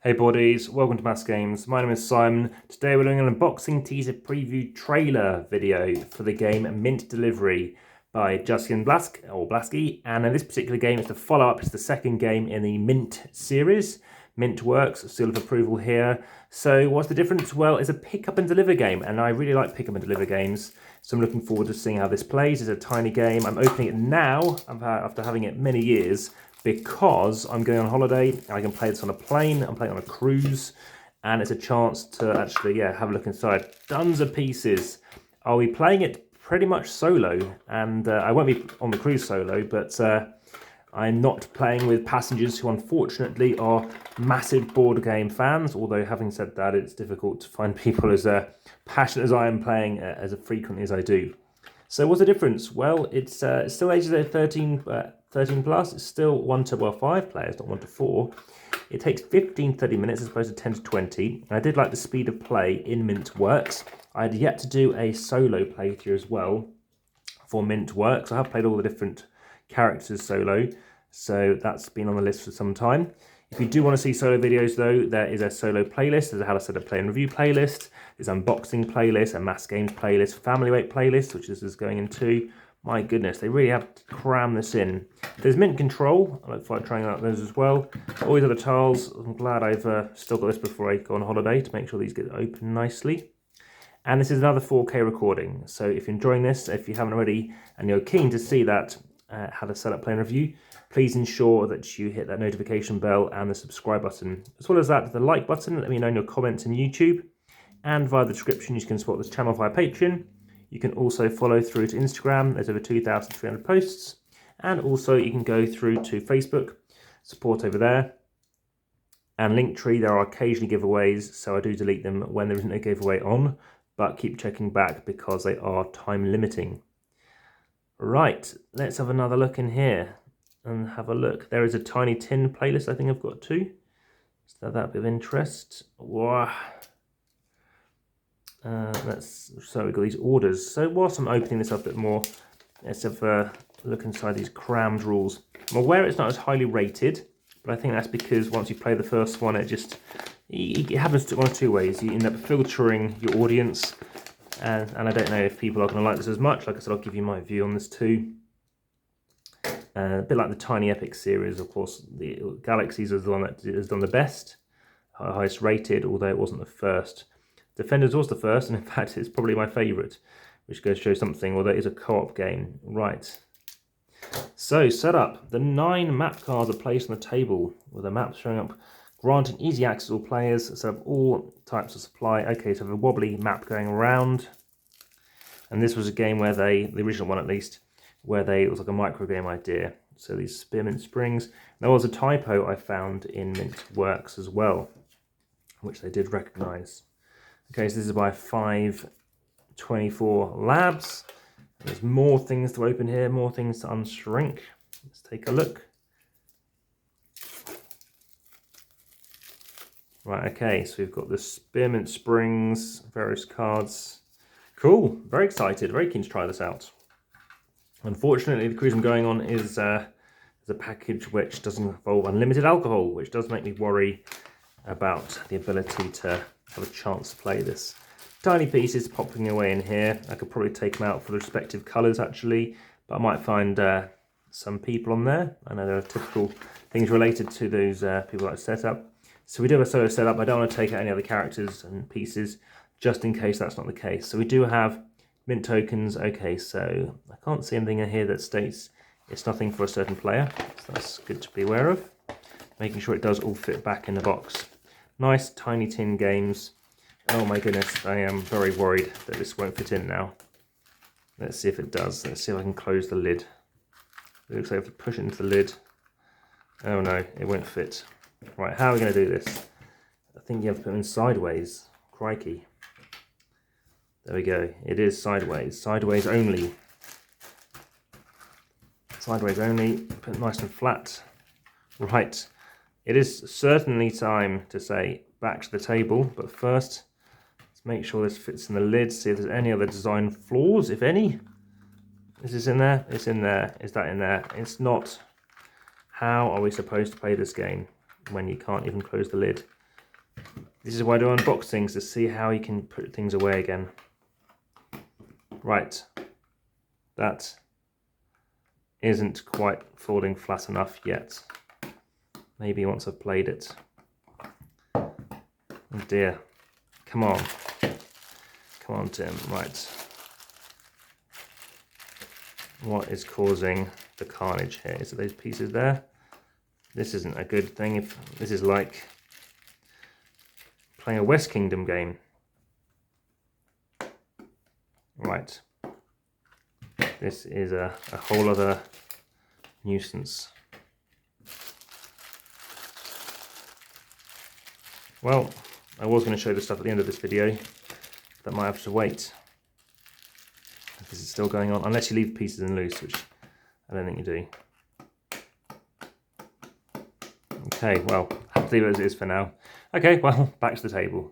Hey boardies, welcome to Amass Games. My name is Simon. Today we're doing an unboxing teaser preview trailer video for the game Mint Delivery by Justin Blaski. And in this particular game, it's the follow-up. It's the second game in the Mint series. Mint works, seal of approval here. So what's the difference? Well, it's a pick up and deliver game, and I really like pick up and deliver games. So I'm looking forward to seeing how this plays. It's a tiny game. I'm opening it now after having it many years, because I'm going on holiday and I can play this on a plane, I'm playing on a cruise, and it's a chance to actually, have a look inside. Tons of pieces. I'll be playing it pretty much solo, and I won't be on the cruise solo, but I'm not playing with passengers who unfortunately are massive board game fans, although having said that, it's difficult to find people as passionate as I am playing as frequently as I do. So what's the difference? Well, it's still ages 13 plus. It's still 1 to 5 players, not 1 to 4. It takes 15-30 minutes as opposed to 10 to 20. And I did like the speed of play in Mint Works. I had yet to do a solo playthrough as well for Mint Works. I have played all the different characters solo, so that's been on the list for some time. If you do want to see solo videos though, there is a solo playlist. There's a how to set up play and review playlist. There's an unboxing playlist, a Amass Games playlist, family weight playlist, which this is going into. My goodness, they really have to cram this in. There's Mint Control. I look forward to trying out those as well. All these other tiles. I'm glad I've still got this before I go on holiday to make sure these get open nicely. And this is another 4K recording. So if you're enjoying this, if you haven't already and you're keen to see that, how to set up play and review, please ensure that you hit that notification bell and the subscribe button. As well as that, the like button. Let me know in your comments in YouTube. And via the description, you can support this channel via Patreon. You can also follow through to Instagram. There's over 2,300 posts. And also you can go through to Facebook, support over there. And Linktree, there are occasionally giveaways, so I do delete them when there isn't a giveaway on, but keep checking back because they are time limiting. Right, let's have another look in here and have a look. There is a Tiny Tin playlist I think I've got too. So that bit of interest. Wow. So we've got these orders. So whilst I'm opening this up a bit more, let's have a look inside these crammed rules. I'm aware it's not as highly rated, but I think that's because once you play the first one, it happens one of two ways. You end up filtering your audience, and I don't know if people are going to like this as much. Like I said, I'll give you my view on this too. A bit like the Tiny Epic series, of course, the Galaxies is the one that has done the best, highest rated, although it wasn't the first. Defenders was the first, and in fact, it's probably my favourite, which goes to show something, although it is a co-op game. Right. So, set up. The 9 map cards are placed on the table, with a map showing up, granting easy access to all players, set up all types of supply. Okay, so the wobbly map going around. And this was a game where the original one at least, it was like a micro game idea. So these spearmint springs. There was a typo I found in Mint Works as well, which they did recognise. Okay, so this is by 524 Labs. There's more things to open here, more things to unshrink. Let's take a look. Right, okay, so we've got the spearmint springs, various cards. Cool, very excited, very keen to try this out. Unfortunately, the cruise I'm going on is a package which doesn't involve unlimited alcohol, which does make me worry about the ability to have a chance to play this. Tiny pieces popping away in here. I could probably take them out for the respective colours actually, but I might find some people on there. I know there are typical things related to those people that I set up. So we do have a solo setup. I don't want to take out any other characters and pieces just in case that's not the case. So we do have mint tokens. Okay, so I can't see anything in here that states it's nothing for a certain player. So that's good to be aware of. Making sure it does all fit back in the box. Nice Tiny Tin games. Oh my goodness, I am very worried that this won't fit in now. Let's see if it does. Let's see if I can close the lid. It looks like I have to push it into the lid. Oh no, it won't fit. Right, how are we going to do this? I think you have to put it in sideways. Crikey. There we go. It is sideways. Sideways only. Sideways only. Put it nice and flat. Right. It is certainly time to say back to the table, but first let's make sure this fits in the lid, see if there's any other design flaws, if any. Is this in there? It's in there. Is that in there? It's not. How are we supposed to play this game when you can't even close the lid? This is why I do unboxings, to see how you can put things away again. Right, that isn't quite falling flat enough yet. Maybe once I've played it. Oh dear, come on. Come on, Tim, right. What is causing the carnage here? Is it those pieces there? This isn't a good thing. If this is like playing a West Kingdom game. Right. This is a whole other nuisance. Well, I was going to show the stuff at the end of this video. That might have to wait. This is still going on, unless you leave pieces in loose, which I don't think you do. Okay, well, I have to leave it as it is for now. Okay, well, back to the table.